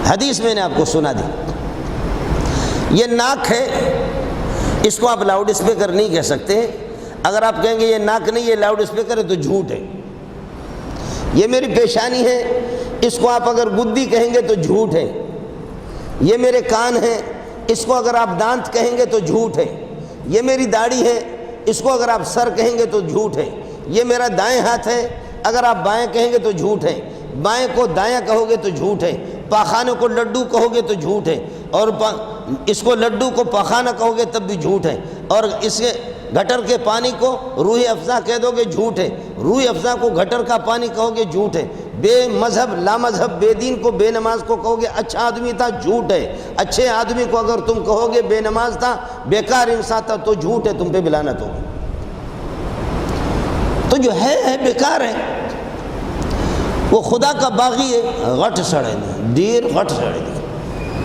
حدیث میں نے آپ کو سنا دی. یہ ناک ہے، اس کو آپ لاؤڈ اسپیکر نہیں کہہ سکتے. اگر آپ کہیں گے یہ ناک نہیں، یہ لاؤڈ اسپیکر ہے تو جھوٹ ہے. یہ میری پیشانی ہے، اس کو آپ اگر گدی کہیں گے تو جھوٹ ہے. یہ میرے کان ہیں، اس کو اگر آپ دانت کہیں گے تو جھوٹ ہے. یہ میری داڑھی ہے، اس کو اگر آپ سر کہیں گے تو جھوٹ ہے. یہ میرا دائیں ہاتھ ہے، اگر آپ بائیں کہیں گے تو جھوٹ ہے. بائیں کو دایاں کہو گے تو جھوٹ ہے. پاخانے کو لڈو کہو گے تو جھوٹ ہے، اور اس کو لڈو کو پاخانہ کہو گے تب بھی جھوٹ ہے. اور اس کے گٹر کے پانی کو روح افزا کہہ دو گے جھوٹ ہے. روح افزا کو گٹر کا پانی کہو گے جھوٹ ہے. بے مذہب لا مذہب بے دین کو بے نماز کو کہو گے اچھا آدمی تھا، جھوٹ ہے. اچھے آدمی کو اگر تم کہو گے بے نماز تھا، بیکار انسان تھا، تو جھوٹ ہے، تم پہ بلانت ہوگی. تو جو ہے بیکار ہے. وہ خدا کا باغی ہے، غٹ سڑے دی دیر غٹ سڑے دی،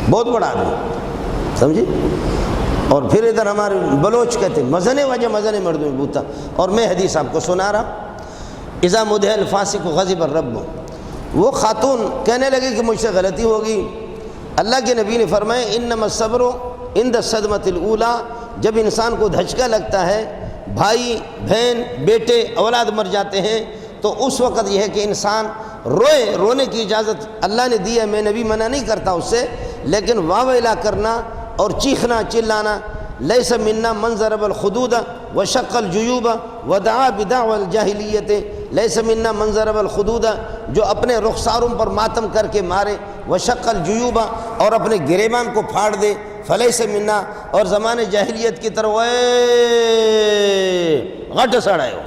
بہت بڑا آدمی، سمجھے. اور پھر ادھر ہمارے بلوچ کہتے ہیں مزنے وجہ مزنے مردوں میں بوتا. اور میں حدیث آپ کو سنا رہا. اذا مدح الفاسق غضب الرب. وہ خاتون کہنے لگی کہ مجھ سے غلطی ہوگی. اللہ کے نبی نے فرمایا انما الصبر عند الصدمۃ الاولی. جب انسان کو دھچکا لگتا ہے، بھائی بہن بیٹے اولاد مر جاتے ہیں، تو اس وقت یہ ہے کہ انسان روئے. رونے کی اجازت اللہ نے دی ہے، میں نبی منع نہیں کرتا اس سے، لیکن واہ ویلا کرنا اور چیخنا چلانا. لیس منا من ضرب الخدود وشق الجیوب ودعا بدعوى الجاہلیت. لیس منا من ضرب الخدود، جو اپنے رخساروں پر ماتم کر کے مارے، وشق الجیوب، اور اپنے گریبان کو پھاڑ دے، فلیس منا، اور زمانے جاہلیت کی طرح غٹ سڑائے ہو.